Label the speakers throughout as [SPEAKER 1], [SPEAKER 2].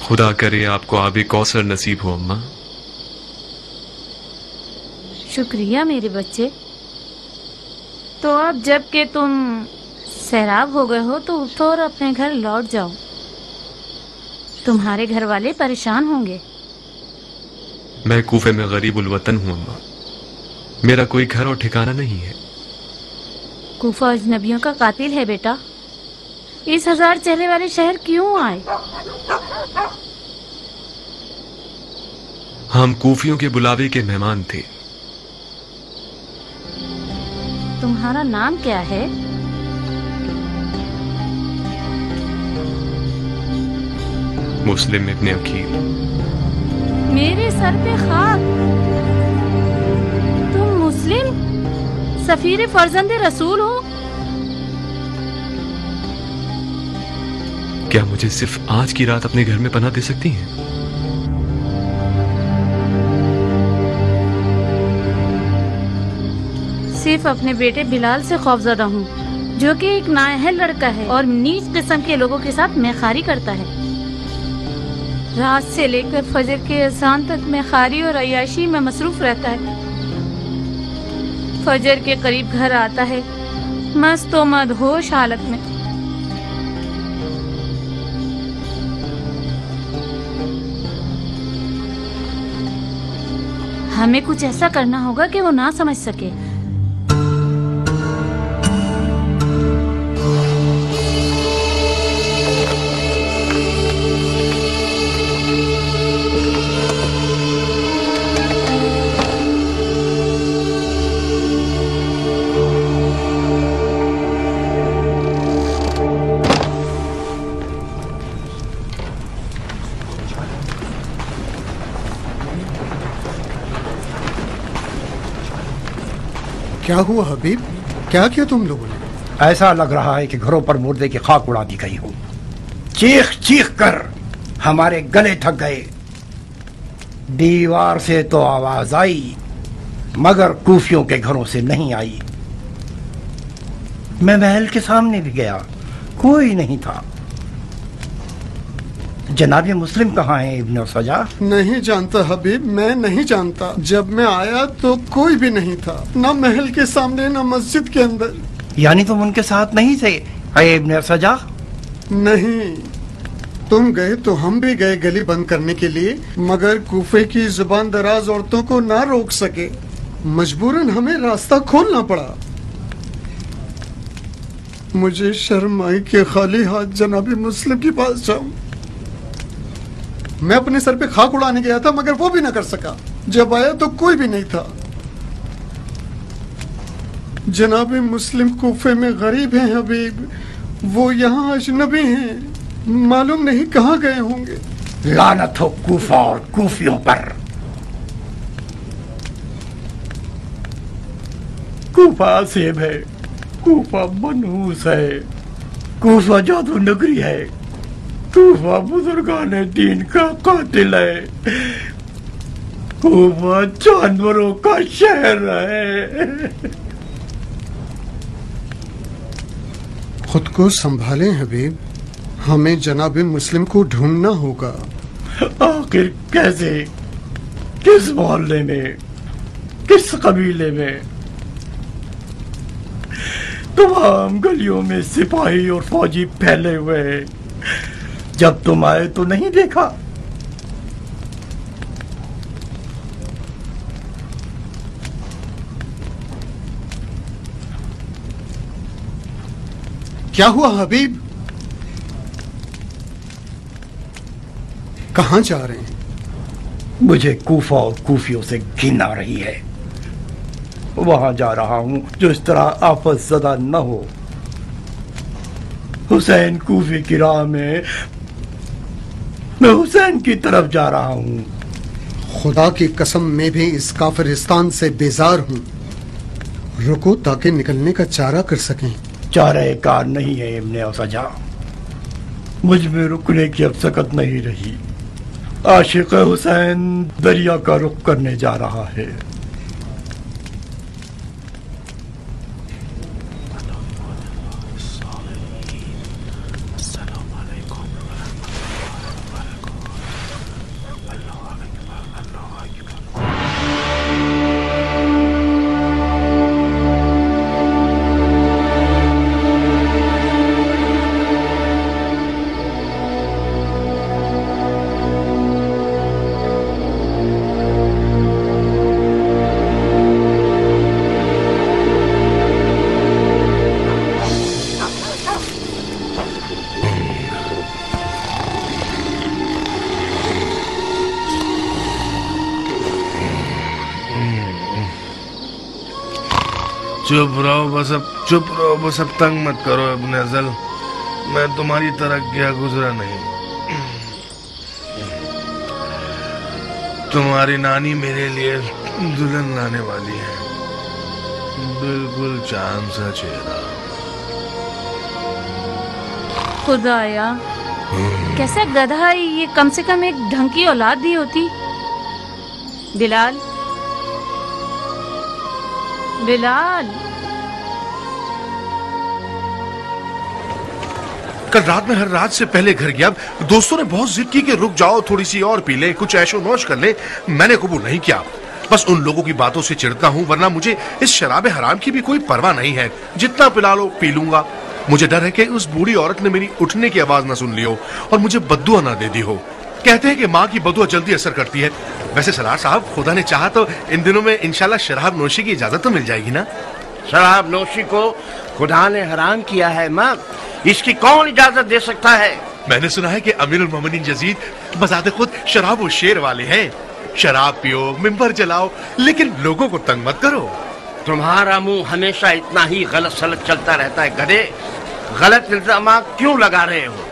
[SPEAKER 1] خدا کرے آپ کو آب کوثر نصیب ہو اماں۔
[SPEAKER 2] شکریہ میرے بچے۔ تو اب جب کہ تم سیراب ہو گئے ہو تو اٹھو اور اپنے گھر لوٹ جاؤ، تمہارے گھر والے پریشان ہوں گے۔
[SPEAKER 1] میں کوفے میں غریب الوطن ہوں اماں، میرا کوئی گھر اور ٹھکانہ نہیں ہے۔
[SPEAKER 2] کوفہ اجنبیوں کا قاتل ہے بیٹا، اس 1000 چہرے والے شہر کیوں آئے؟
[SPEAKER 1] ہم کوفیوں کے بلاوے کے مہمان تھے۔
[SPEAKER 2] تمہارا نام کیا ہے؟
[SPEAKER 1] مسلم ابن عقیل۔
[SPEAKER 2] میرے سر پہ خاک، تم مسلم سفیر فرزند رسول ہو؟
[SPEAKER 1] کیا مجھے صرف آج کی رات اپنے گھر میں پناہ دے سکتی ہیں؟
[SPEAKER 2] صرف اپنے بیٹے بلال سے خوفزدہ ہوں، جو کہ ایک نااہل لڑکا ہے اور نیچ قسم کے لوگوں کے ساتھ میخاری کرتا ہے۔ رات سے لے کر فجر کے اذان تک میخاری اور عیاشی میں مصروف رہتا ہے۔ فجر کے قریب گھر آتا ہے مست و مدہوش حالت میں۔ ہمیں کچھ ایسا کرنا ہوگا کہ وہ نہ سمجھ سکے۔
[SPEAKER 3] کیا ہوا حبیب؟ کیا کیا تم لوگوں نے؟
[SPEAKER 4] ایسا لگ رہا ہے کہ گھروں پر مردے کی خاک اڑا دی گئی ہو۔ چیخ چیخ کر ہمارے گلے تھک گئے۔ دیوار سے تو آواز آئی مگر کوفیوں کے گھروں سے نہیں آئی۔ میں محل کے سامنے بھی گیا، کوئی نہیں تھا۔ جناب مسلم کہاں ہیں ابن سجا؟
[SPEAKER 3] نہیں جانتا حبیب، میں نہیں جانتا۔ جب میں آیا تو کوئی بھی نہیں تھا، نہ محل کے سامنے نہ مسجد کے اندر۔
[SPEAKER 4] یعنی تم ان کے ساتھ نہیں تھے اے ابن سجا؟
[SPEAKER 3] نہیں، تم گئے تو ہم بھی گئے گلی بند کرنے کے لیے، مگر کوفے کی زبان دراز عورتوں کو نہ روک سکے، مجبوراً ہمیں راستہ کھولنا پڑا۔ مجھے شرم آئی کہ خالی ہاتھ جناب مسلم کے پاس جاؤں۔ میں اپنے سر پہ خاک اڑانے گیا تھا مگر وہ بھی نہ کر سکا۔ جب آیا تو کوئی بھی نہیں تھا۔ جناب مسلم کوفے میں غریب ہیں حبیب، وہ یہاں اجنبی ہیں، معلوم نہیں کہاں گئے ہوں گے۔
[SPEAKER 4] لعنت ہو کوفہ اور کوفیوں پر۔ کوفہ عصیب ہے، کوفہ منحوس ہے، کوفہ جادو نگری ہے، کوفہ بزرگان دین کا قاتل ہے، کوفہ جانوروں کا شہر ہے۔
[SPEAKER 3] خود کو سنبھالیں حبیب، ہمیں جناب مسلم کو ڈھونڈنا ہوگا۔
[SPEAKER 4] آخر کیسے؟ کس محلے میں؟ کس قبیلے میں؟ تمام گلیوں میں سپاہی اور فوجی پھیلے ہوئے ہیں، جب تم آئے تو نہیں دیکھا۔
[SPEAKER 3] کیا ہوا حبیب؟ کہاں جا رہے ہیں؟
[SPEAKER 4] مجھے کوفہ اور کوفیوں سے گھن آ رہی ہے۔ وہاں جا رہا ہوں جو اس طرح آفت زدہ نہ ہو۔ حسین کوفی کی راہ میں حسین کی طرف جا رہا ہوں۔
[SPEAKER 3] خدا کی قسم میں بھی اس کافرستان سے بیزار ہوں۔ رکو تاکہ نکلنے کا چارہ کر سکیں۔
[SPEAKER 4] چارہ کار نہیں ہے ابن سجا، مجھ میں رکنے کی اب سکت نہیں رہی۔ عاشق حسین دریا کا رخ کرنے جا رہا ہے۔
[SPEAKER 5] चुप रहो बस अब तंग मत करो इब्ने अज़ल। मैं तुम्हारी तरह गया गुजरा नहीं। तुम्हारी नानी मेरे लिए दुल्हन लाने वाली है, बिल्कुल चांद सा चेहरा।
[SPEAKER 2] खुदाया, कैसा गधा है ये, कम से कम एक ढंग की औलाद दी होती। बिलाल, बिलाल।
[SPEAKER 5] कल रात में हर रात से पहले घर गया। दोस्तों ने बहुत जिद की कि रुक जाओ, थोड़ी सी और पी ले, कुछ ऐशो नौश कर ले। मैंने कबूल नहीं किया। बस उन लोगों की बातों से चिढ़ता हूँ, वरना मुझे इस शराब हराम की भी कोई परवाह नहीं है। जितना पिला लो पी लूंगा। मुझे डर है कि उस बूढ़ी औरत ने मेरी उठने की आवाज ना सुन ली हो और मुझे बद्दुआ ना दे दी हो। कहते हैं कि माँ की बद्दुआ जल्दी असर करती है। वैसे सलार साहब, खुदा ने चाहा तो इन दिनों में इंशाल्लाह शराब नोशी की इजाजत तो मिल जाएगी ना?
[SPEAKER 6] शराब नोशी को खुदा ने हराम किया है माँ, इसकी कौन इजाजत दे सकता है?
[SPEAKER 5] मैंने सुना है कि अमीरुल मोमिनीन यजीद बजाते खुद शराब और शेर वाले हैं। शराब पियो, मिंबर जलाओ, लेकिन लोगों को तंग मत करो।
[SPEAKER 6] तुम्हारा मुंह हमेशा इतना ही गलत सलत चलता रहता है गधे। गलत इल्जामात क्यों लगा रहे हो?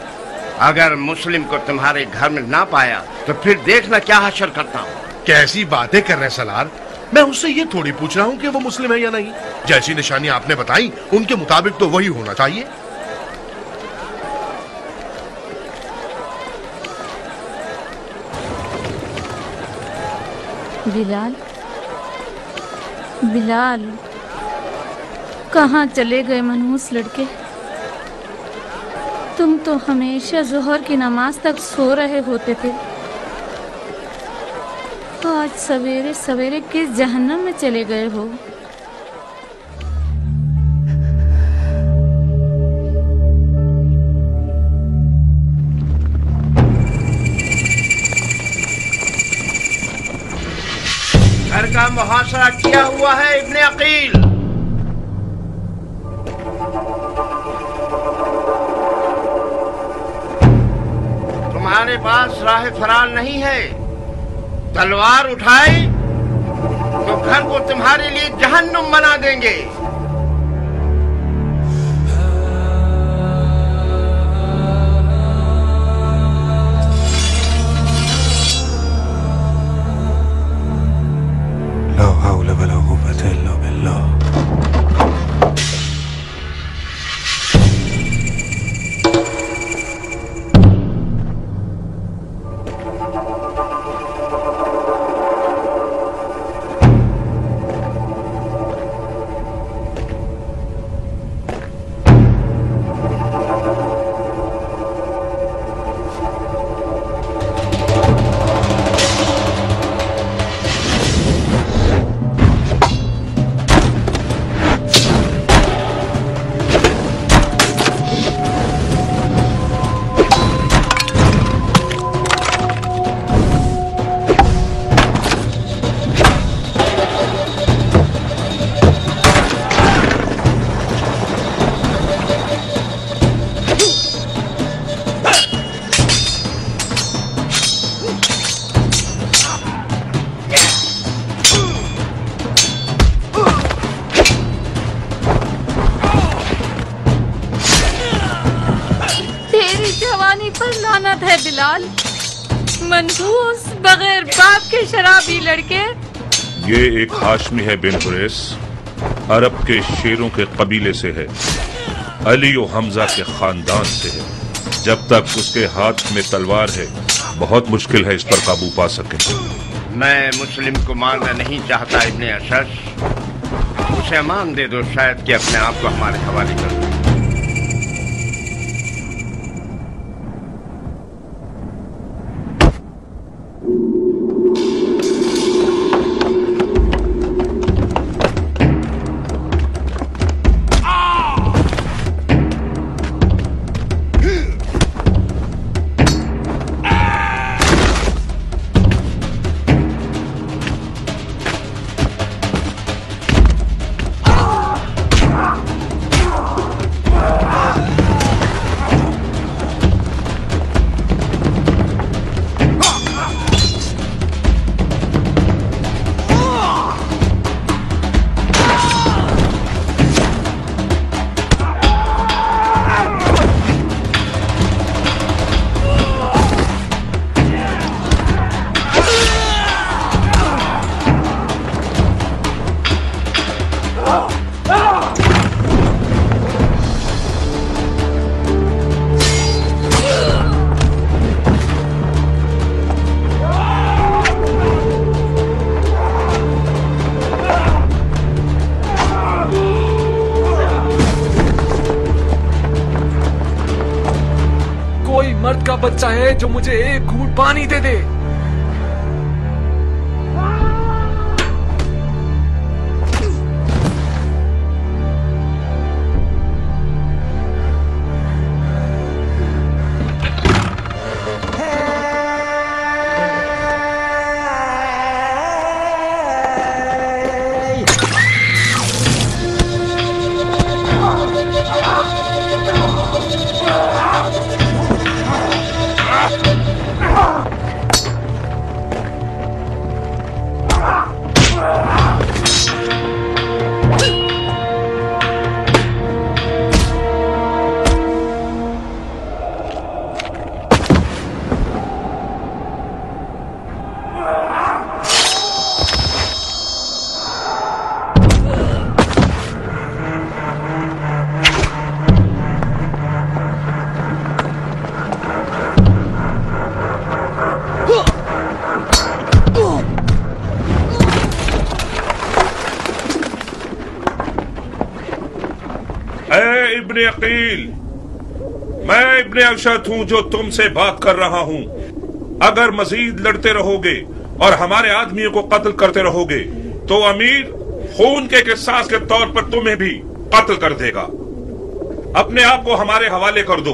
[SPEAKER 6] अगर मुस्लिम को तुम्हारे घर में ना पाया तो फिर देखना क्या हशर करता हूँ।
[SPEAKER 5] कैसी बातें कर रहे हैं सलार? मैं उससे ये थोड़ी पूछ रहा हूँ कि वो मुस्लिम है या नहीं। जैसी निशानी आपने बताई उनके मुताबिक तो वही होना चाहिए।
[SPEAKER 2] बिलाल, बिलाल, कहाँ चले गए मनहूस लड़के? तुम तो हमेशा जोहर की नमाज तक सो रहे होते थे। आज सवेरे सवेरे किस जहन्नम में चले गए हो?
[SPEAKER 6] घर का मुहासरा किया हुआ है इब्ने अकील। तुम्हारे पास राह फरार नहीं है। तलवार उठाए तो घर को तुम्हारे लिए जहन्नुम बना देंगे।
[SPEAKER 5] ला हौला वला कुव्वता इल्ला बिल्लाह।
[SPEAKER 2] पर लानत है बिलाल, मनहूस बगैर बाप के शराबी लड़के।
[SPEAKER 7] ये एक हाशमी है बिन कुरैश, अरब के शेरों के कबीले से है, अली और हमजा के खानदान से है। जब तक उसके हाथ में तलवार है बहुत मुश्किल है इस पर काबू पा सके।
[SPEAKER 6] मैं मुस्लिम को मारना नहीं चाहता इब्ने अशश, उसे अमान दे दो, शायद कि अपने आप को हमारे हवाले कर दो।
[SPEAKER 1] मर्द का बच्चा है जो मुझे एक घूंट पानी दे दे।
[SPEAKER 7] इब्ने अकील, मैं इब्ने अशद हूं जो तुमसे बात कर रहा हूं। अगर मजीद लड़ते रहोगे और हमारे आदमियों को कत्ल करते रहोगे तो अमीर खून के किसास के तौर पर तुम्हें भी कत्ल कर देगा। अपने आप को हमारे हवाले कर दो।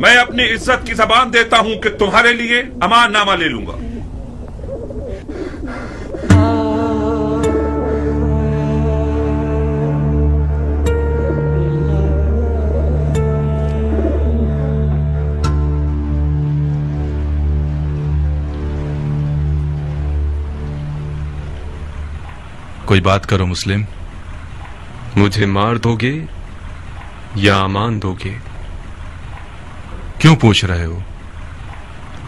[SPEAKER 7] मैं अपनी इज्जत की जबान देता हूं कि तुम्हारे लिए अमाननामा ले लूंगा।
[SPEAKER 8] कोई बात करो मुस्लिम।
[SPEAKER 1] मुझे मार दोगे या अमान दोगे?
[SPEAKER 8] क्यों पूछ रहे हो?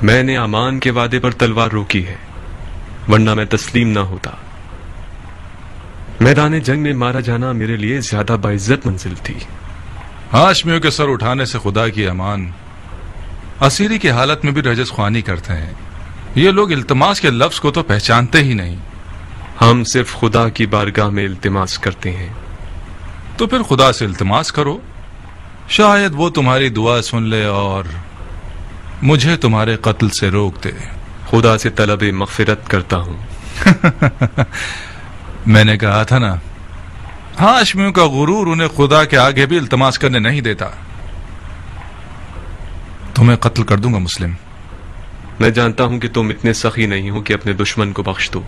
[SPEAKER 1] मैंने अमान के वादे पर तलवार रोकी है, वरना मैं तस्लीम ना होता। मैदान जंग में मारा जाना मेरे लिए ज्यादा बाइज्जत मंजिल थी।
[SPEAKER 8] हाशमियों के सर उठाने से खुदा की अमान। असीरी की हालत में भी रजस ख्वानी करते हैं। ये लोग इल्तमास के लफ्ज को तो पहचानते ही नहीं।
[SPEAKER 1] हम सिर्फ खुदा की बारगाह में इल्तिमास करते हैं।
[SPEAKER 8] तो फिर खुदा से इल्तिमास करो, शायद वो तुम्हारी दुआ सुन ले और मुझे तुम्हारे कत्ल से रोक दे।
[SPEAKER 1] खुदा से तलब मगफिरत करता हूं।
[SPEAKER 8] मैंने कहा था ना, हाशमियों का गुरूर उन्हें खुदा के आगे भी इल्तिमास करने नहीं देता। तुम्हें कत्ल कर दूंगा मुस्लिम।
[SPEAKER 1] मैं जानता हूं कि तुम इतने सखी नहीं हो कि अपने दुश्मन को बख्श दो।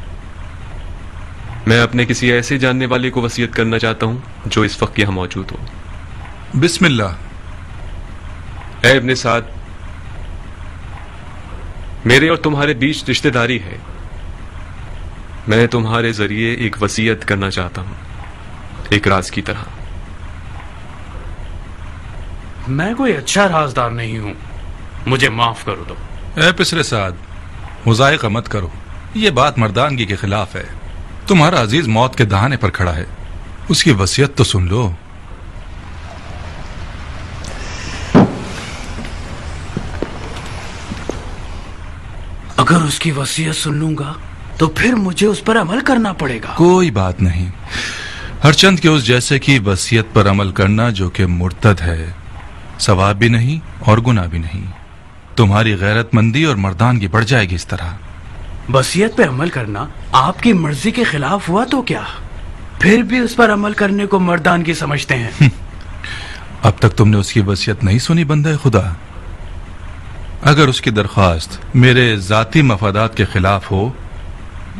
[SPEAKER 1] मैं अपने किसी ऐसे जानने वाले को वसीयत करना चाहता हूं जो इस वक्त यहां मौजूद हो।
[SPEAKER 8] बिस्मिल्लाह।
[SPEAKER 1] ऐ इब्ने साद, मेरे और तुम्हारे बीच रिश्तेदारी है। मैं तुम्हारे जरिए एक वसीयत करना चाहता हूं, एक राज की तरह।
[SPEAKER 9] मैं कोई अच्छा राजदार नहीं हूं, मुझे माफ कर दो।
[SPEAKER 8] ऐ पिसरे साद, मुजायका मत करो। ये बात मर्दानगी के खिलाफ है। तुम्हारा अजीज मौत के दहाने पर खड़ा है, उसकी वसीयत तो सुन लो।
[SPEAKER 9] अगर उसकी वसीयत सुन लूंगा तो फिर मुझे उस पर अमल करना पड़ेगा।
[SPEAKER 8] कोई बात नहीं। हरचंद के उस जैसे की वसीयत पर अमल करना जो कि मुर्तद है, सवाब भी नहीं और गुनाह भी नहीं। तुम्हारी गैरतमंदी और मर्दानगी बढ़ जाएगी इस तरह।
[SPEAKER 9] वसीयत पे अमल करना आपकी मर्जी के खिलाफ हुआ तो क्या? फिर भी उस पर अमल करने को मर्दानगी समझते हैं।
[SPEAKER 8] अब तक तुमने उसकी वसीयत नहीं सुनी बंदे खुदा। अगर उसकी दरख्वास्त मेरे जाती मफादात के खिलाफ हो,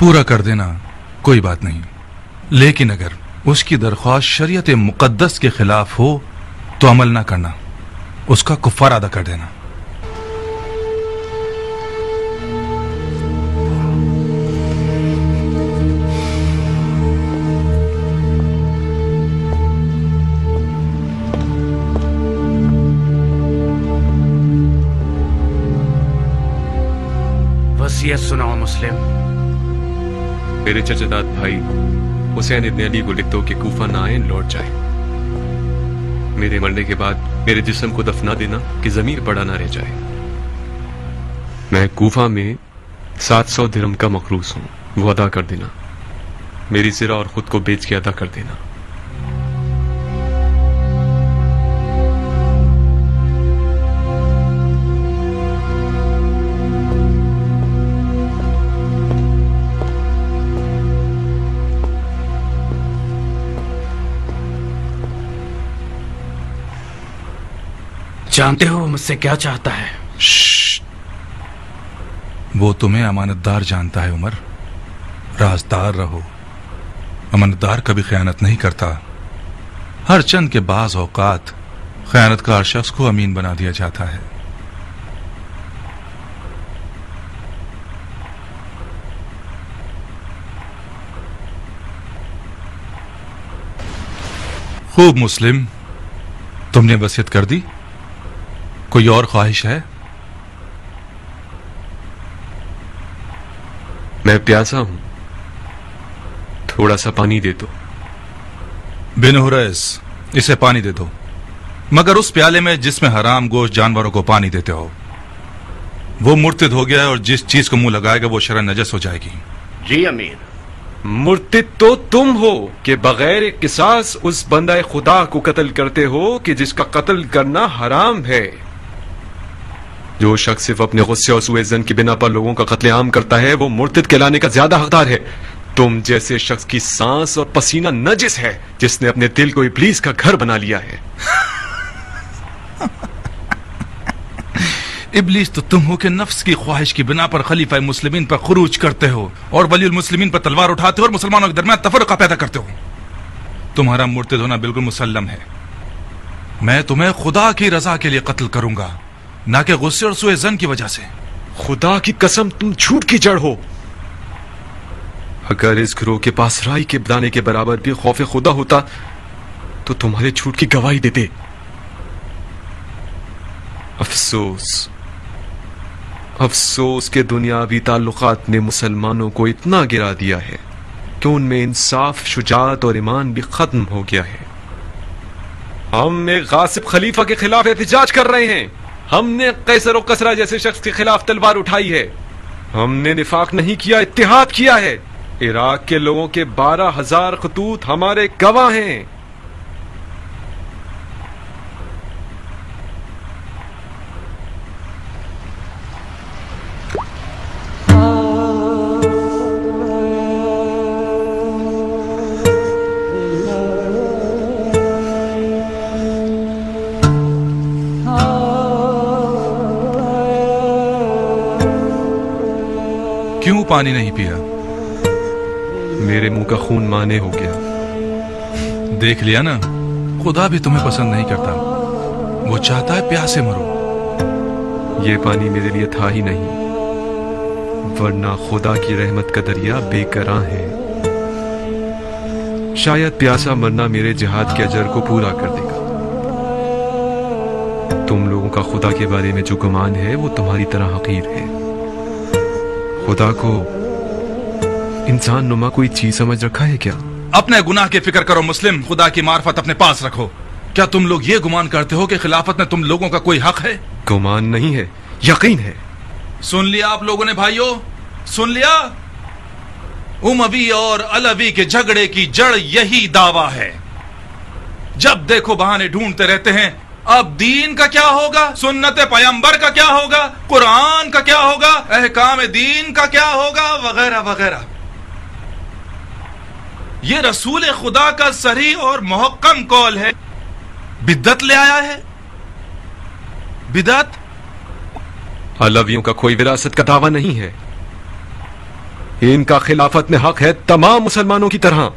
[SPEAKER 8] पूरा कर देना, कोई बात नहीं। लेकिन अगर उसकी दरख्वास्त शरीयत मुकद्दस के खिलाफ हो तो अमल ना करना, उसका कुफ्फार अदा कर देना।
[SPEAKER 9] वसीयत सुनाओ मुस्लिम।
[SPEAKER 1] मेरे चचेदाद भाई हुसैन इब्ने अली को लिख दो कि कूफा ना आए, लौट जाए। मेरे मरने के बाद मेरे जिस्म को दफना देना कि जमीर पड़ा ना रह जाए। मैं कूफा में 700 दिरहम का मखरूस हूं, वो अदा कर देना। मेरी सिरा और खुद को बेच के अदा कर देना।
[SPEAKER 9] जानते हो मुझसे क्या चाहता है?
[SPEAKER 8] वो तुम्हें अमानतदार जानता है उमर। राजदार रहो। अमानतदार कभी खयानत नहीं करता। हर चंद के बाज औकात खयानतकार शख्स को अमीन बना दिया जाता है। खूब मुस्लिम, तुमने वसीयत कर दी। कोई और ख्वाहिश है?
[SPEAKER 1] मैं प्यासा हूं, थोड़ा सा पानी दे दो।
[SPEAKER 8] बिन हुरैस, इसे पानी दे दो, मगर उस प्याले में जिसमें हराम गोश्त जानवरों को पानी देते हो। वो मुर्तिद हो गया है और जिस चीज को मुंह लगाएगा वो शरअन नजस हो जाएगी।
[SPEAKER 6] जी अमीर।
[SPEAKER 1] मुर्तिद तो तुम हो कि बगैर किसास उस बंदा खुदा को कत्ल करते हो कि जिसका कत्ल करना हराम है। जो शख्स सिर्फ अपने गुस्से और सूए ज़न की बिना पर लोगों का कत्लेआम करता है वो मुर्तिद कहलाने का ज्यादा हकदार है। तुम जैसे शख्स की सांस और पसीना नजिस है जिसने अपने दिल को इब्लीस का घर बना लिया है।
[SPEAKER 8] इब्लीस तो तुम हो कि नफ्स की ख्वाहिश की बिना पर खलीफा मुस्लिमीन पर खुरूज करते हो और वलीउल मुस्लिमीन पर तलवार उठाते हो और मुसलमानों के दरमियान तफरका पैदा करते हो। तुम्हारा मुर्तिद होना बिल्कुल मुसल्लम है। मैं तुम्हें खुदा की रजा के लिए कत्ल करूंगा, ना कि गुस्से और सूए ज़न की वजह से।
[SPEAKER 1] खुदा की कसम, तुम झूठ की जड़ हो। अगर इस गिरोह के पास राई के दाने के बराबर भी खौफ खुदा होता तो तुम्हारे झूठ की गवाही देते। अफसोस, अफसोस के दुनियावी ताल्लुकात ने मुसलमानों को इतना गिरा दिया है कि उनमें इंसाफ, शुजाअत और ईमान भी खत्म हो गया है। हम एक गासिब खलीफा के खिलाफ एहतिजाज कर रहे हैं। हमने कैसर और कसरा जैसे शख्स के खिलाफ तलवार उठाई है। हमने निफाक नहीं किया, इत्तेहाद किया है। इराक के लोगों के 12,000 खतूत हमारे गवाह हैं।
[SPEAKER 8] क्यों पानी नहीं पिया?
[SPEAKER 1] मेरे मुंह का खून माने हो गया।
[SPEAKER 8] देख लिया ना, खुदा भी तुम्हें पसंद नहीं करता। वो चाहता है प्यासे मरो।
[SPEAKER 1] ये पानी मेरे लिए था ही नहीं, वरना खुदा की रहमत का दरिया बेकरां है। शायद प्यासा मरना मेरे जिहाद के अजर को पूरा कर देगा। तुम लोगों का खुदा के बारे में जो गुमान है वो तुम्हारी तरह हकीर है। खुदा को इंसान नुमा कोई चीज समझ रखा है क्या?
[SPEAKER 8] अपने गुनाह की फिक्र करो मुस्लिम, खुदा की मार्फत अपने पास रखो। क्या तुम लोग ये गुमान करते हो कि खिलाफत में तुम लोगों का कोई हक है?
[SPEAKER 1] गुमान नहीं है, यकीन है।
[SPEAKER 8] सुन लिया आप लोगों ने भाइयों, सुन लिया? उमवी और अलवी के झगड़े की जड़ यही दावा है। जब देखो बहाने ढूंढते रहते हैं। अब दीन का क्या होगा, सुन्नत पैगंबर का क्या होगा, कुरान का क्या होगा, अहकाम दीन का क्या होगा, वगैरह वगैरह। ये रसूल खुदा का सही और मुहक्कम कौल है। बिद्दत ले आया है। बिदअत
[SPEAKER 1] अलवियों का कोई विरासत का दावा नहीं है। इनका खिलाफत में हक है तमाम मुसलमानों की तरह।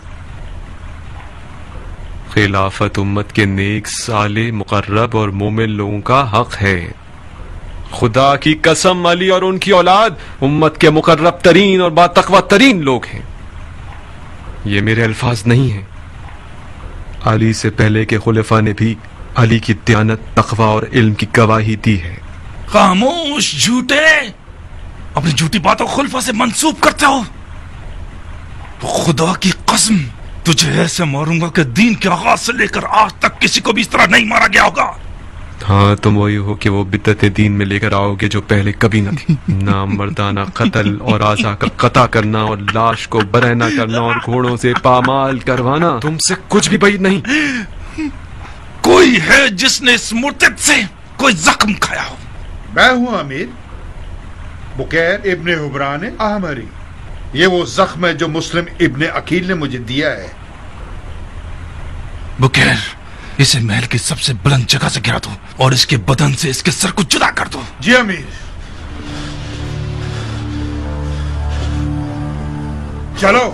[SPEAKER 1] खिलाफत उम्मत के नेक, साले, मुकर्रब और मोमिन लोगों का हक है। खुदा की कसम, अली और उनकी औलाद उम्मत के मुकर्रब तरीन और बातकवा तरीन लोग हैं। ये मेरे अल्फाज नहीं हैं। अली से पहले के खुलफा ने भी अली की दयानत, तकवा और इल्म की गवाही दी है।
[SPEAKER 8] खामोश झूठे, अपनी झूठी बातों खुलफा से मंसूब करते हो। खुदा की कसम, तुझे ऐसे मारूंगा कि दीन के आगाज से लेकर आज तक किसी को भी इस तरह नहीं मारा गया होगा।
[SPEAKER 1] हाँ, तुम वही हो कि वो बिद्दत दीन में लेकर आओगे जो पहले कभी न थी। नामर्दाना कत्ल और आज़ा का कता करना और लाश को बरहना करना और घोड़ों से पामाल करवाना तुमसे कुछ भी بعید नहीं।
[SPEAKER 8] कोई है जिसने इस मुर्तिद से कोई जख्म खाया हो?
[SPEAKER 10] मैं हूं अमीर, बुकैर इब्ने हुबरान आहमरी। ये वो जख्म है जो मुस्लिम इब्ने अकील ने मुझे दिया है।
[SPEAKER 8] बुकैर, اسے محل کی سب سے بلند جگہ سے گرا دو اور اس کے بدن سے اس کے سر کو جدا کر دو.
[SPEAKER 10] جی امیر. چلو.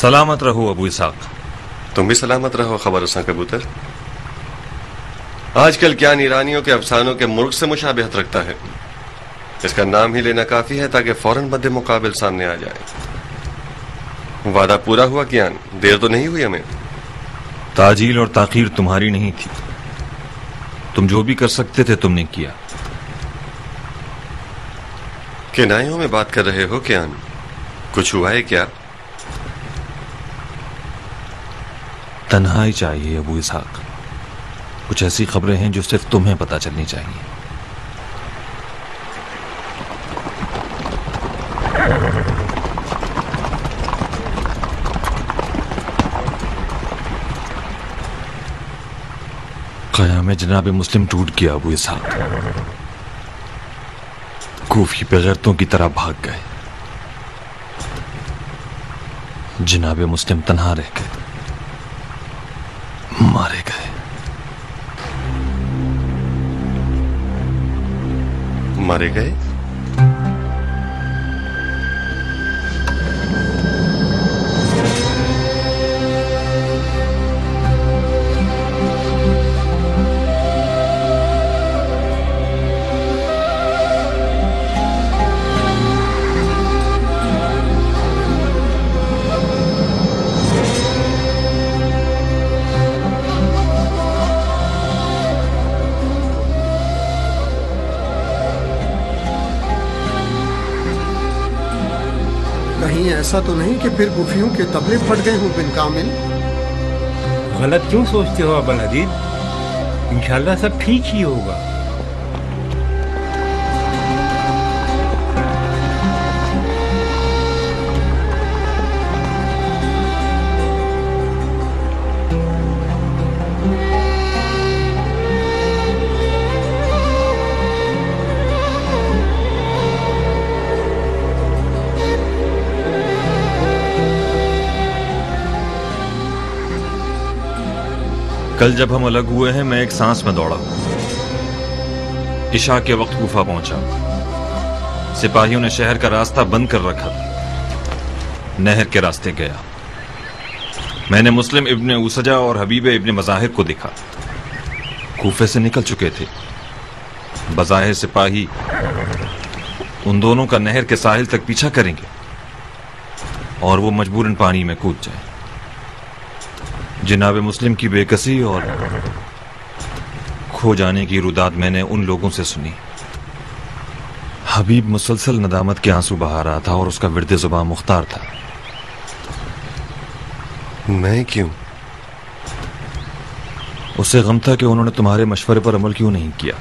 [SPEAKER 11] سلامت رہو ابو اسحاق.
[SPEAKER 12] تم بھی سلامت رہو خبر رساں کبوتر. آج کل کیا ایرانیوں کے افسانوں کے ملک سے مشابہت رکھتا ہے. اس کا نام ہی لینا کافی ہے تاکہ فوراً مد مقابل سامنے آ جائے. وعدہ پورا ہوا کیان؟ دیر تو نہیں ہوئی ہمیں؟
[SPEAKER 11] تاجیل اور تاخیر تمہاری نہیں تھی. تم جو بھی کر سکتے تھے تم نے کیا.
[SPEAKER 12] کنایوں میں بات کر رہے ہو کیان؟ کچھ ہوا ہے کیا؟
[SPEAKER 11] تنہائی چاہیے ابو اسحاق. کچھ ایسی خبریں ہیں جو صرف تمہیں پتہ چلنی چاہیے. قیام جناب مسلم ٹوٹ گیا ابو اسحاق. کوفی بغیرتوں کی طرح بھاگ گئے. جناب مسلم تنہا رہ گئے، مارے گئے.
[SPEAKER 12] مارے گئے؟
[SPEAKER 3] ایسا تو نہیں کہ پھر گفیوں کے تبلے پھٹ گئے ہوں بن کامل؟
[SPEAKER 13] غلط کیوں سوچتے ہو ابا الحدید؟ انشاءاللہ سب ٹھیک ہی ہوگا.
[SPEAKER 11] کل جب ہم الگ ہوئے ہیں میں ایک سانس میں دوڑا ہوں. عشاء کے وقت کوفہ پہنچا. سپاہیوں نے شہر کا راستہ بند کر رکھا تھا. نہر کے راستے گیا. میں نے مسلم ابن اوسجہ اور حبیب ابن مظاہر کو دیکھا. کوفے سے نکل چکے تھے. بظاہر سپاہی ان دونوں کا نہر کے ساحل تک پیچھا کریں گے اور وہ مجبوراً پانی میں کود جائیں. جناب مسلم کی بے کسی اور کھو جانے کی روداد میں نے ان لوگوں سے سنی. حبیب مسلسل ندامت کے آنسو بہا رہا تھا اور اس کا ورد زباں مختار تھا.
[SPEAKER 12] میں کیوں؟
[SPEAKER 11] اسے غم تھا کہ انہوں نے تمہارے مشورے پر عمل کیوں نہیں کیا.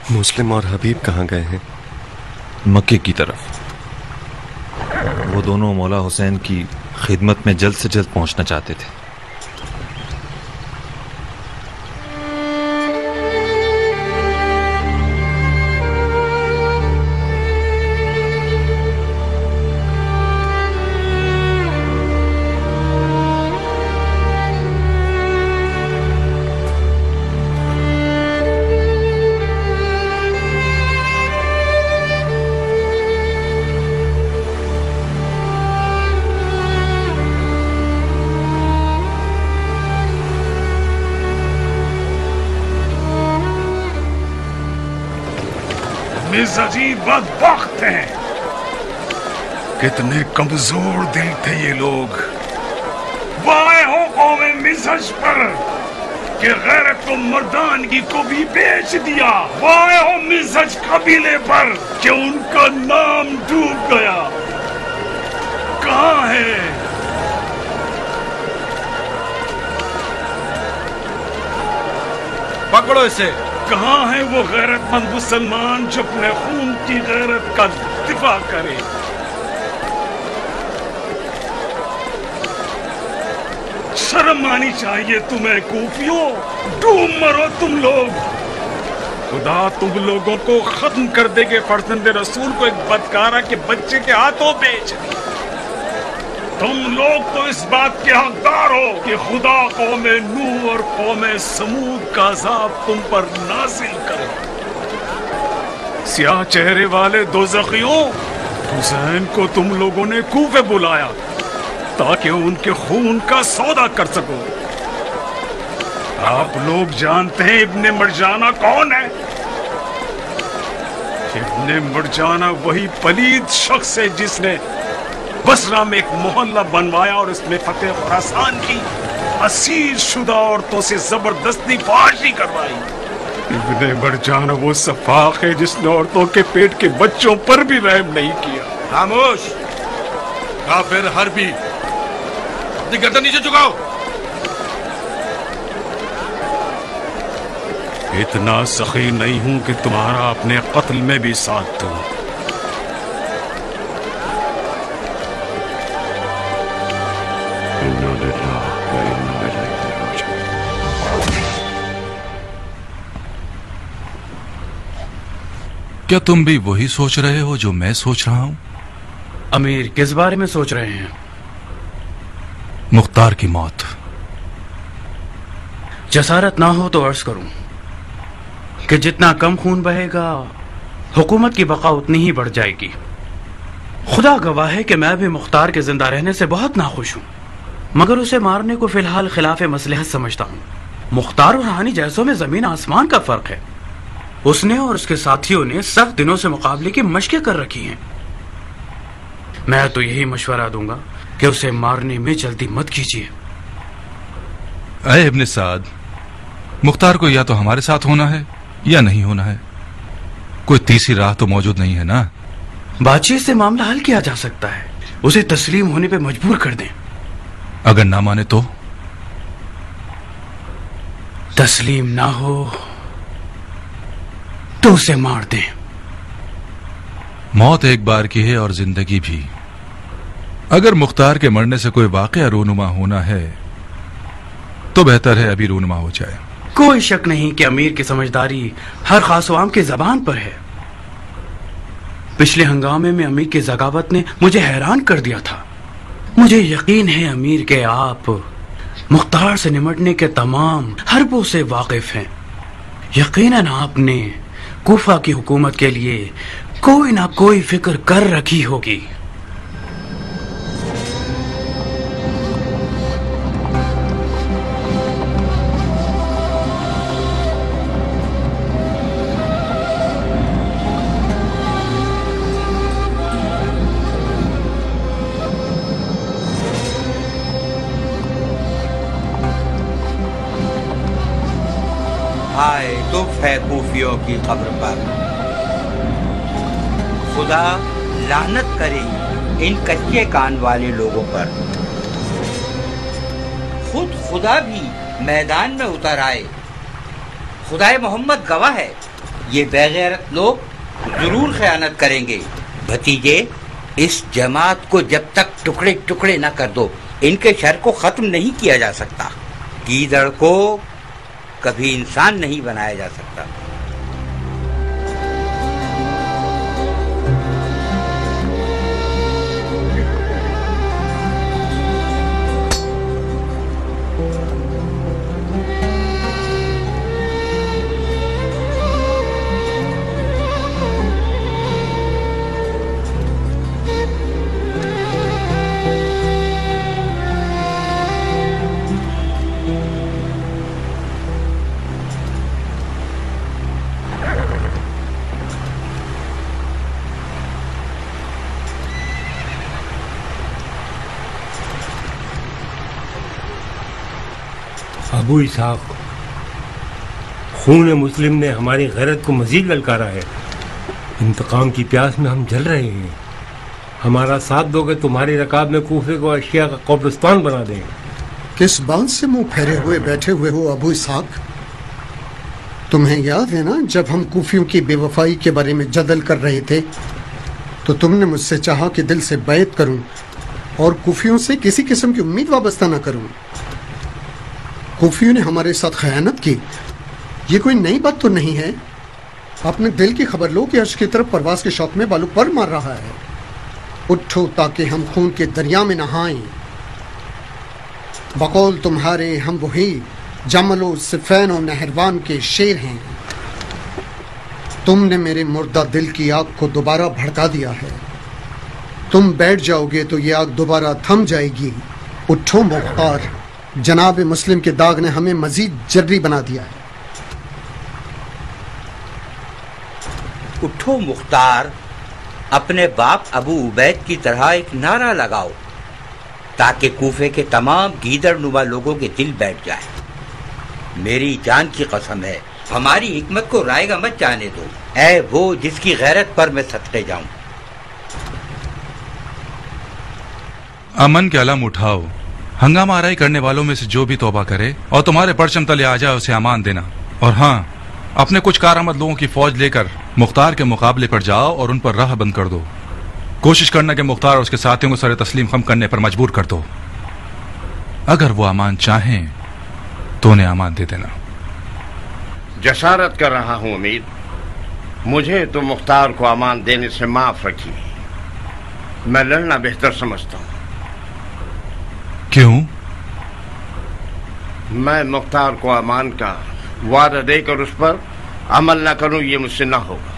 [SPEAKER 12] مسلم اور حبیب کہاں گئے ہیں؟
[SPEAKER 11] مکے کی طرف. وہ دونوں مولا حسین کی خدمت میں جلد سے جلد پہنچنا چاہتے تھے.
[SPEAKER 14] عجیب بدبخت ہیں. کتنے کمزور دل تھے یہ لوگ. وائے ہو قوم مزہج پر کہ غیرت و مردانگی کو بھی بیچ دیا. وائے ہو مزہج قبیلے پر کہ ان کا نام ڈوب گیا. کہاں ہے
[SPEAKER 15] پکڑو اسے.
[SPEAKER 14] کہاں ہے وہ غیرت مند مسلمان جو اپنے خون کی غیرت کا دفاع کرے؟ شرم آنی چاہیے تمہیں کوفیوں. ڈوب مرو تم لوگ. خدا تم لوگوں کو ختم کر دے گے. فرزند رسول کو ایک بدکارہ کے بچے کے ہاتھوں بیچ دی. تم لوگ تو اس بات کے حقدار ہو کہ خدا قوم نوح اور قوم سمود کا عذاب تم پر نازل کرے. سیاہ چہرے والے دوزخیوں، حسین کو تم لوگوں نے کوفے بلایا تاکہ ان کے خون کا سودا کر سکو. آپ لوگ جانتے ہیں ابن مرجانہ کون ہے؟ ابن مرجانہ وہی پلید شخص ہے جس نے بصرہ میں ایک محلہ بنوایا اور اس میں فتح خراسان کی اسیر شدہ عورتوں سے زبردستی فحاشی کروائی. ابن مرجانہ وہ سفاق ہے جس نے عورتوں کے پیٹ کے بچوں پر بھی رحم نہیں کیا.
[SPEAKER 15] خاموش کافر حربی، اپنی گردن نیچے جھکاؤ.
[SPEAKER 14] اتنا سخی نہیں ہوں کہ تمہارا اپنے قتل میں بھی ساتھ دوں.
[SPEAKER 8] کیا تم بھی وہی سوچ رہے ہو جو میں سوچ رہا ہوں؟
[SPEAKER 9] امیر کس بارے میں سوچ رہے ہیں؟
[SPEAKER 8] مختار کی موت.
[SPEAKER 9] جسارت نہ ہو تو عرض کروں کہ جتنا کم خون بہے گا حکومت کی بقا اتنی ہی بڑھ جائے گی. خدا گواہ ہے کہ میں بھی مختار کے زندہ رہنے سے بہت ناخوش ہوں، مگر اسے مارنے کو فی الحال خلاف مصلحت سمجھتا ہوں. مختار اور ہانی جیسوں میں زمین آسمان کا فرق ہے. اس نے اور اس کے ساتھیوں نے سخت دنوں سے مقابلے کی مشقیں کر رکھی ہیں. میں تو یہی مشورہ دوں گا کہ اسے مارنے میں جلدی مت کیجیے.
[SPEAKER 8] اے ابن سعد، مختار کو یا تو ہمارے ساتھ ہونا ہے یا نہیں ہونا ہے. کوئی تیسری راہ تو موجود نہیں ہے نا.
[SPEAKER 9] بات چیت سے معاملہ حل کیا جا سکتا ہے. اسے تسلیم ہونے پہ مجبور کر دیں.
[SPEAKER 8] اگر نہ مانے تو
[SPEAKER 9] تسلیم نہ ہو تو اسے مار دیں.
[SPEAKER 8] موت ایک بار کی ہے اور زندگی بھی. اگر مختار کے مرنے سے کوئی واقعہ رونما ہونا ہے تو بہتر ہے ابھی رونما ہو جائے.
[SPEAKER 9] کوئی شک نہیں کہ امیر کی سمجھداری ہر خاص و عام کی زبان پر ہے. पिछले हंगामे में अमीर की ज़गावत ने मुझे हैरान कर दिया था। मुझे यकीन है अमीर के आप मुख्तार से निमटने के तमाम हरबों से वाकिफ हैं। यकीनन आपने कूफा की हुकूमत के लिए कोई ना कोई फिक्र कर रखी होगी।
[SPEAKER 16] हाय दुख है कूफियों की कब्र पर, खुदा लानत करे इन कच्चे कान वाले लोगों पर। खुद खुदा भी मैदान में उतर आए। खुदाए मोहम्मद गवाह है, ये बेगैरत लोग जरूर खयानत करेंगे। भतीजे, इस जमात को जब तक टुकड़े टुकड़े न कर दो, इनके शर को खत्म नहीं किया जा सकता। गीदड़ को कभी इंसान नहीं बनाया जा सकता।
[SPEAKER 13] अबू इसहाक, खून मुस्लिम ने हमारी गैरत को मजीद ललकारा है। इंतकाम की प्यास में हम जल रहे हैं। हमारा साथ दोगे तुम्हारी रकाब में कूफे को अशिया का कब्रिस्तान बना देंगे।
[SPEAKER 3] किस बात से मुंह फेरे हुए बैठे हुए हो अबू इसहाक? तुम्हें याद है ना, जब हम कूफियों की बेवफाई के बारे में जदल कर रहे थे तो तुमने मुझसे चाहा कि दिल से बैत करूं और कूफियों से किसी किस्म की उम्मीद वाबस्ता न करूं। कूफियों ने हमारे साथ खयानत की, ये कोई नई बात तो नहीं है। अपने दिल की खबर लो कि अर्श की तरफ परवाज के शौक में बालू पर मार रहा है। उठो ताकि हम खून के दरिया में नहाएं। बकौल तुम्हारे हम वही जमलो सिफैन और नहरवान के शेर हैं। तुमने मेरे मुर्दा दिल की आग को दोबारा भड़का दिया है। तुम बैठ जाओगे तो ये आग दोबारा थम जाएगी। उठो मुख्तार, जनाब मुस्लिम के दाग ने हमें मजीद जर्री बना दिया है।
[SPEAKER 16] उठो मुख्तार, अपने बाप अबू उबैद की तरह एक नारा लगाओ ताकि कूफे के तमाम गीदड़ नुमा लोगों के दिल बैठ जाए। मेरी जान की कसम है, हमारी हिकमत को रायगा मत जाने दो। ऐ वो जिसकी गैरत पर मैं सदके जाऊं।
[SPEAKER 8] अमन के अलम उठाओ। हंगामा आराई करने वालों में से जो भी तौबा करे और तुम्हारे परचम तले आ जाए उसे अमान देना। और हाँ, अपने कुछ कारआमद लोगों की फौज लेकर मुख्तार के मुकाबले पर जाओ और उन पर राह बंद कर दो। कोशिश करना कि मुख्तार और उसके साथियों को सर तस्लीम खम करने पर मजबूर कर दो। अगर वो अमान चाहें तो उन्हें अमान दे देना।
[SPEAKER 6] जसारत कर रहा हूं अमीर, मुझे तो मुख्तार को अमान देने से माफ रखिए। मैं लड़ना बेहतर समझता हूं।
[SPEAKER 8] क्यों?
[SPEAKER 6] मैं मुख्तार को अमान का वादा देकर उस पर अमल न करूं, ये मुझसे ना होगा।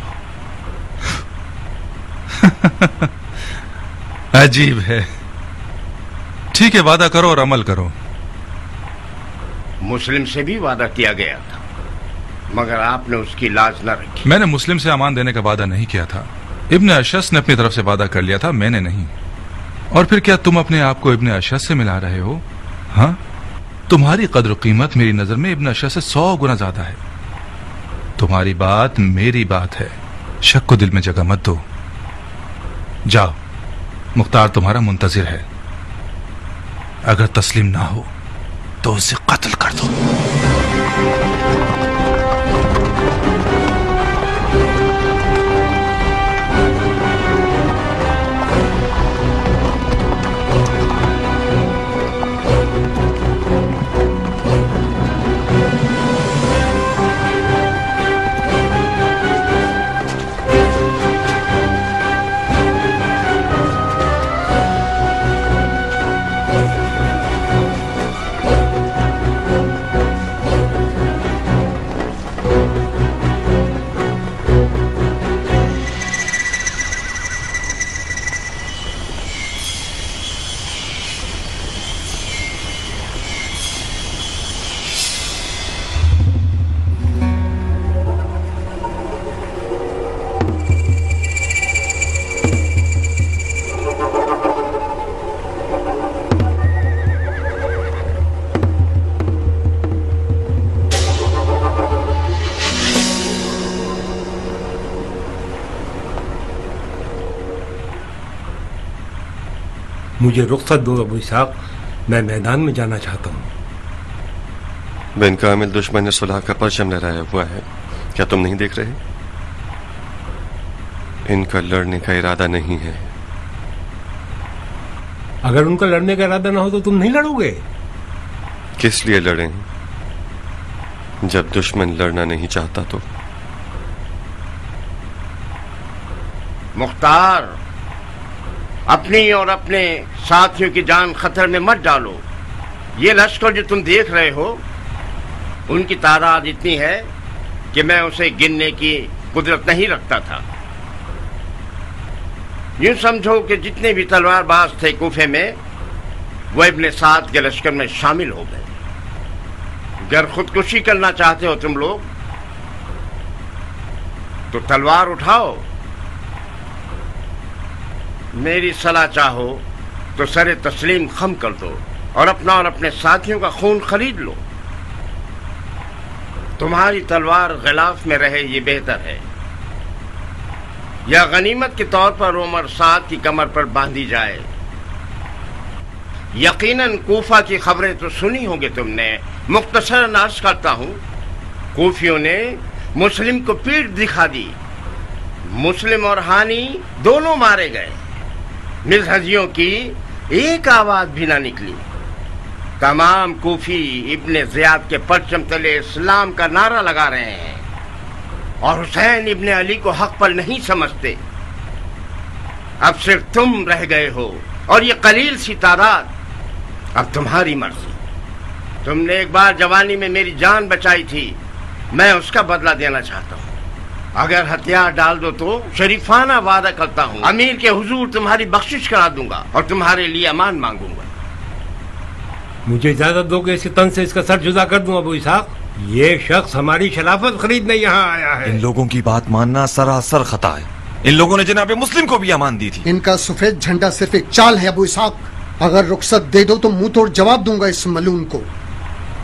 [SPEAKER 8] अजीब है। ठीक है, वादा करो और अमल करो।
[SPEAKER 6] मुस्लिम से भी वादा किया गया था, मगर आपने उसकी लाज न रखी।
[SPEAKER 8] मैंने मुस्लिम से अमान देने का वादा नहीं किया था। इब्ने अशस ने अपनी तरफ से वादा कर लिया था, मैंने नहीं। और फिर क्या तुम अपने आप को इब्ने अशस से मिला रहे हो? हाँ, तुम्हारी कद्र कीमत मेरी नजर में इब्ने अशस से 100 गुना ज्यादा है। तुम्हारी बात मेरी बात है, शक को दिल में जगह मत दो। जाओ, मुख्तार तुम्हारा मुंतजिर है। अगर तस्लीम ना हो तो उसे कत्ल कर दो।
[SPEAKER 13] मुझे रुख्सत दो अबू इसहाक, मैं मैदान में जाना चाहता हूँ।
[SPEAKER 12] बिन कामिल दुश्मन ने सुलह का परचम लहराया हुआ है, क्या तुम नहीं देख रहे? इनका लड़ने का इरादा नहीं है।
[SPEAKER 13] अगर उनका लड़ने का इरादा ना हो तो तुम नहीं लड़ोगे?
[SPEAKER 12] किस लिए लड़ें जब दुश्मन लड़ना नहीं चाहता तो?
[SPEAKER 6] मुख्तार, अपनी और अपने साथियों की जान खतरे में मत डालो। ये लश्कर जो तुम देख रहे हो, उनकी तादाद इतनी है कि मैं उसे गिनने की कुदरत नहीं रखता था। यूं समझो कि जितने भी तलवारबाज थे कूफे में, वो इब्ने साद के लश्कर में शामिल हो गए। अगर खुदकुशी करना चाहते हो तुम लोग तो तलवार उठाओ, मेरी सलाह चाहो तो सरे तस्लीम खम कर दो और अपना और अपने साथियों का खून खरीद लो। तुम्हारी तलवार गिलाफ में रहे ये बेहतर है, या गनीमत के तौर पर उमर साद की कमर पर बांधी जाए। यकीनन कूफा की खबरें तो सुनी होंगी तुमने। मुख्तसरन अर्ज करता हूं, कूफियों ने मुस्लिम को पीठ दिखा दी। मुस्लिम और हानी दोनों मारे गए। मिज़हजियों की एक आवाज भी ना निकली। तमाम कूफी इब्ने ज़ियाद के परचम तले इस्लाम का नारा लगा रहे हैं और हुसैन इब्ने अली को हक पर नहीं समझते। अब सिर्फ तुम रह गए हो और ये कलील सी तादाद। अब तुम्हारी मर्जी। तुमने एक बार जवानी में मेरी जान बचाई थी, मैं उसका बदला देना चाहता हूँ। अगर हथियार डाल दो तो शरीफाना वादा करता हूँ, अमीर के हुजूर तुम्हारी बख्शिश करा दूंगा और तुम्हारे लिए अमान मांगूंगा।
[SPEAKER 13] मुझे इजाजत दो कि इस तन से इसका सर जुदा कर दूं अबू इसहाक। ये शख्स हमारी खिलाफत खरीदने यहाँ आया है।
[SPEAKER 11] इन लोगों की बात मानना सरासर खता है। इन लोगों ने जनाब मुस्लिम को भी अमान दी थी।
[SPEAKER 3] इनका सफेद झंडा सिर्फ एक चाल है अबू इसहाक। अगर रुखसत दे दो तो मुंह तोड़ जवाब दूंगा इस मलून को।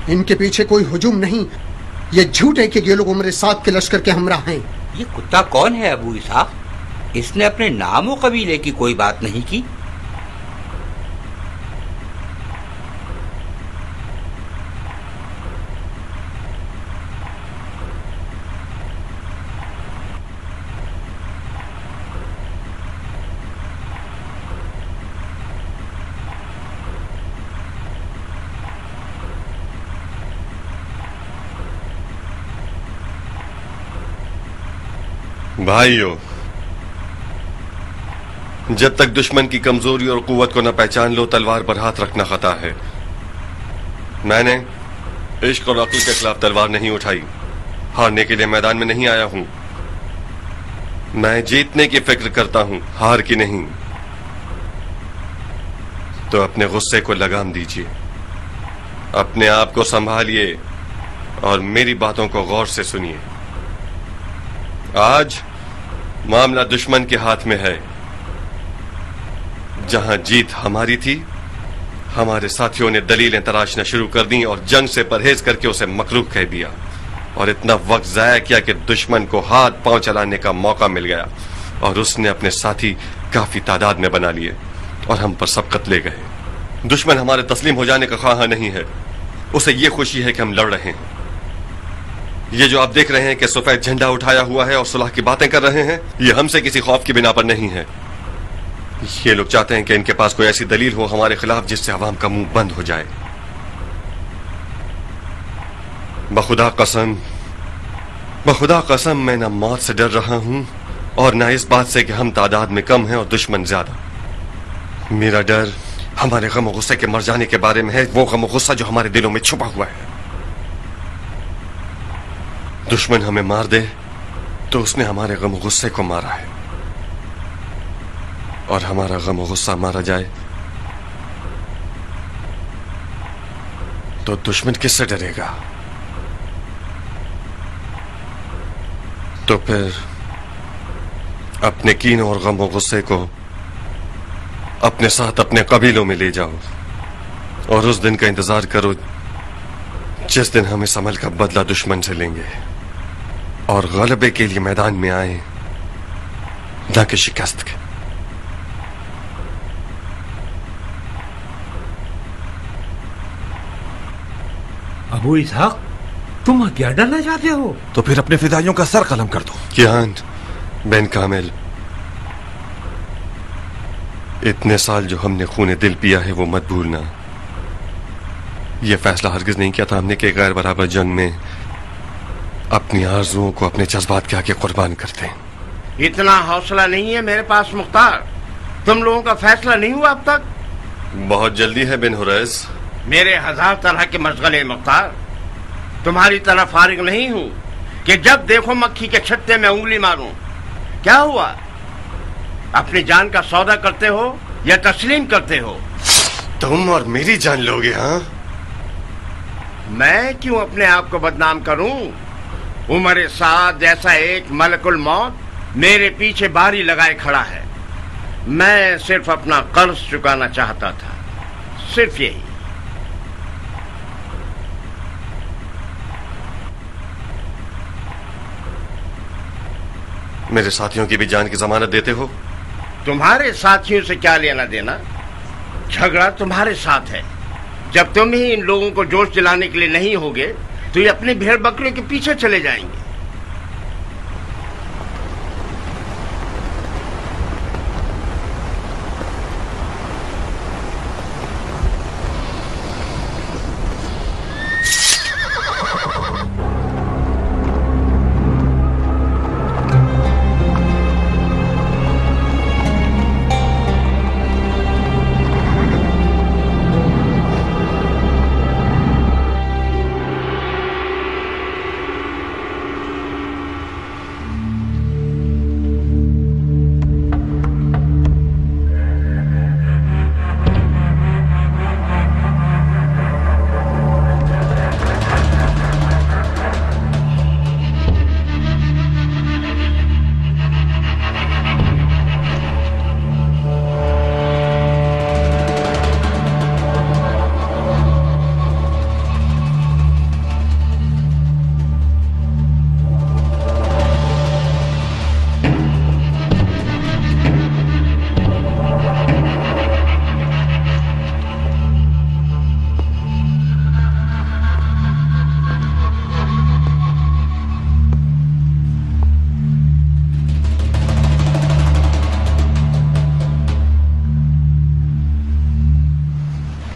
[SPEAKER 3] इनके पीछे कोई हुजूम नहीं, ये झूठ है कि ये लोग उमर साद के लश्कर के हमरा हैं।
[SPEAKER 16] ये कुत्ता कौन है अबू इसहाक? इसने अपने नाम और कबीले की कोई बात नहीं की।
[SPEAKER 12] भाइयों, जब तक दुश्मन की कमजोरी और कुव्वत को न पहचान लो, तलवार पर हाथ रखना खता है। मैंने इश्क और अक्ल के खिलाफ तलवार नहीं उठाई। हारने के लिए मैदान में नहीं आया हूं। मैं जीतने की फिक्र करता हूं, हार की नहीं। तो अपने गुस्से को लगाम दीजिए, अपने आप को संभालिए और मेरी बातों को गौर से सुनिए। आज मामला दुश्मन के हाथ में है। जहां जीत हमारी थी, हमारे साथियों ने दलीलें तराशना शुरू कर दी और जंग से परहेज करके उसे मकरूह कह दिया और इतना वक्त जाया किया कि दुश्मन को हाथ पांव चलाने का मौका मिल गया और उसने अपने साथी काफी तादाद में बना लिए और हम पर सबकत ले गए। दुश्मन हमारे तस्लीम हो जाने का ख्वाह नहीं है, उसे ये खुशी है कि हम लड़ रहे हैं। ये जो आप देख रहे हैं कि सफेद झंडा उठाया हुआ है और सुलह की बातें कर रहे हैं, ये हमसे किसी खौफ की बिना पर नहीं है। ये लोग चाहते हैं कि इनके पास कोई ऐसी दलील हो हमारे खिलाफ जिससे अवाम का मुंह बंद हो जाए। बखुदा कसम मैं न मौत से डर रहा हूं और न इस बात से कि हम तादाद में कम हैं और दुश्मन ज्यादा। मेरा डर हमारे गम और गुस्से के मर जाने के बारे में है, वो गम और गुस्सा जो हमारे दिलों में छुपा हुआ है। दुश्मन हमें मार दे तो उसने हमारे गम और गुस्से को मारा है, और हमारा गम और गुस्सा मारा जाए तो दुश्मन किससे डरेगा? तो फिर अपने कीन और गम और गुस्से को अपने साथ अपने कबीलों में ले जाओ और उस दिन का इंतजार करो जिस दिन हम इस अमल का बदला दुश्मन से लेंगे और गलबे के लिए मैदान में आए, न कि शिकस्त के।
[SPEAKER 13] अबू इसहाक, तुम हथियार डालना चाहते हो?
[SPEAKER 11] तो फिर अपने फिदाइयों का सर कलम कर दो।
[SPEAKER 12] कियान बेन कामिल, इतने साल जो हमने खूने दिल पिया है वो मत भूलना। ये फैसला हरगिज नहीं किया था हमने कि गैर बराबर जंग में अपनी आरज़ुओं को अपने जज्बात के आगे कुर्बान करते हैं।
[SPEAKER 6] इतना हौसला नहीं है मेरे पास मुख्तार। तुम लोगों का फैसला नहीं हुआ अब तक?
[SPEAKER 12] बहुत जल्दी है बिन हुरैस।
[SPEAKER 6] मेरे 1000 तरह के मशगले मुख्तार, तुम्हारी तरह फारिग नहीं हूं कि जब देखो मक्खी के छत्ते में उंगली मारूं। क्या हुआ? अपनी जान का सौदा करते हो या तस्लीम करते हो?
[SPEAKER 12] तुम और मेरी जान लोगे? हाँ,
[SPEAKER 6] मैं क्यों अपने आप को बदनाम करूं? उमर साद जैसा एक मलकुल मौत मेरे पीछे बारी लगाए खड़ा है। मैं सिर्फ अपना कर्ज चुकाना चाहता था, सिर्फ यही।
[SPEAKER 12] मेरे साथियों की भी जान की जमानत देते हो?
[SPEAKER 6] तुम्हारे साथियों से क्या लेना देना? झगड़ा तुम्हारे साथ है। जब तुम ही इन लोगों को जोश दिलाने के लिए नहीं होगे तो ये अपने भेड़ बकरियों के पीछे चले जाएंगे।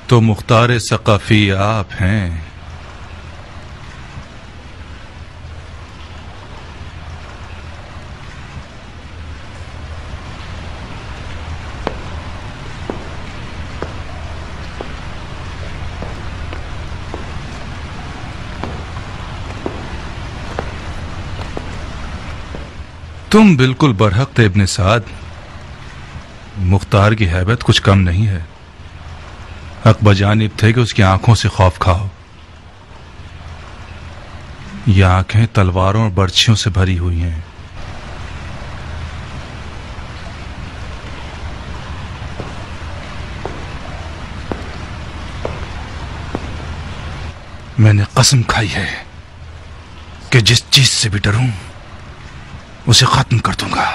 [SPEAKER 8] तो मुख्तार सकाफी आप हैं? तुम बिल्कुल बरहक थे इब्ने साद। मुख्तार की हैबत कुछ कम नहीं है। हक बजानिब थे कि उसकी आंखों से खौफ खाओ। ये आंखें तलवारों और बर्छियों से भरी हुई हैं। मैंने कसम खाई है कि जिस चीज से भी डरूं उसे खत्म कर दूंगा।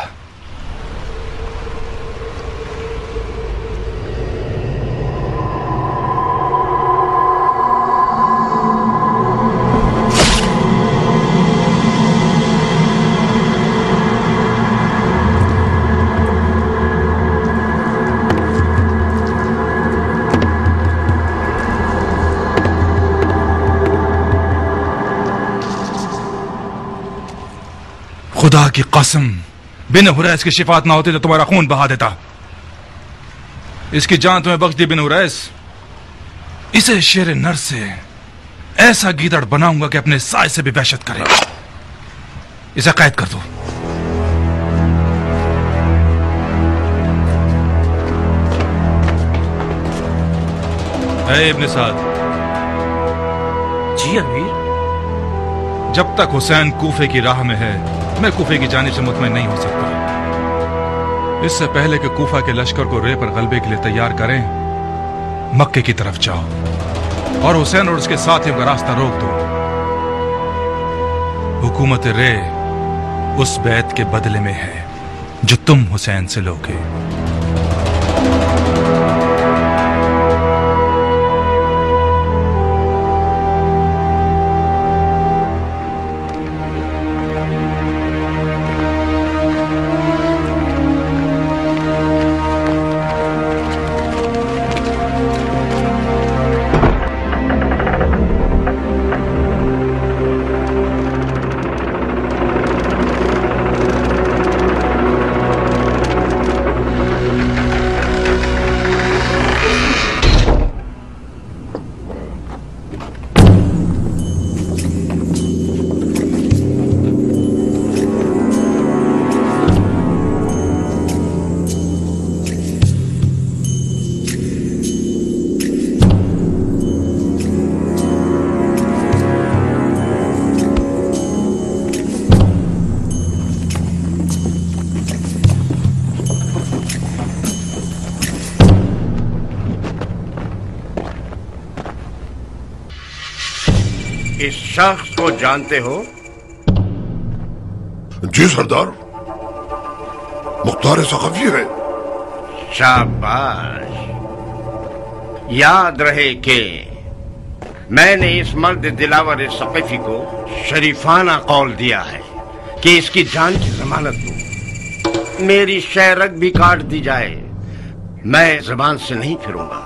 [SPEAKER 8] खुदा की कसम, बिन हुरैस की शिफात ना होती तो तुम्हारा खून बहा देता। इसकी जान तुम्हें बख्श दी बिन हुरैस। इसे शेर नर से ऐसा गीदड़ बनाऊंगा कि अपने साय से भी वहशत करे। इसे कैद कर दो। ऐ इब्ने साद।
[SPEAKER 9] जी अमीर।
[SPEAKER 8] जब तक हुसैन कूफे की राह में है मैं कूफे की जानिब से मुतमईन नहीं हो सकता। इससे पहले कि कूफा के लश्कर को रे पर गलबे के लिए तैयार करें, मक्के की तरफ जाओ और हुसैन और उसके साथियों का रास्ता रोक दो। हुकूमत रे उस बैत के बदले में है जो तुम हुसैन से लोगे।
[SPEAKER 6] इस शख्स को जानते हो?
[SPEAKER 5] जी सरदार, मुख्तार सखफी है।
[SPEAKER 6] शाबाश। याद रहे कि मैंने इस मर्द दिलावर सखफी को शरीफाना कौल दिया है कि इसकी जान की जमानत दूं। मेरी शहरग भी काट दी जाए, मैं जुबान से नहीं फिरूंगा।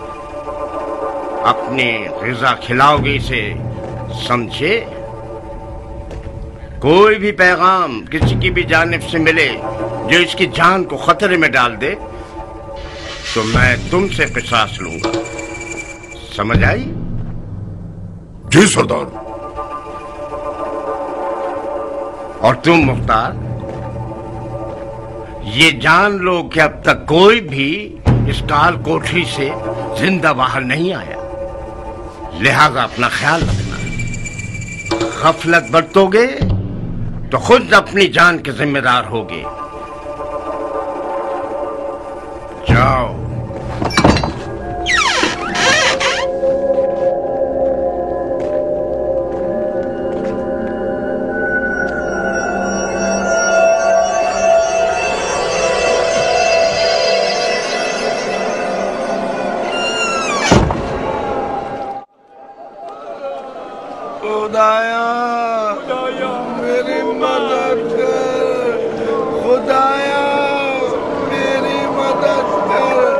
[SPEAKER 6] अपने ग़िज़ा खिलाओगे इसे, समझे? कोई भी पैगाम किसी की भी जानिब से मिले जो इसकी जान को खतरे में डाल दे तो मैं तुमसे क़िसास लूंगा। समझ आई?
[SPEAKER 5] जी सरदार।
[SPEAKER 6] और तुम मुख्तार, ये जान लो कि अब तक कोई भी इस काल कोठरी से जिंदा बाहर नहीं आया, लिहाजा अपना ख्याल रखना। गफलत बरतोगे तो खुद अपनी जान के जिम्मेदार होगे। जाओ।
[SPEAKER 17] खुदाया मेरी मदद कर, खुदाया मेरी मदद कर।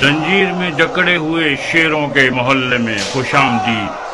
[SPEAKER 14] जंजीर में जकड़े हुए शेरों के मोहल्ले में खुशामदीद।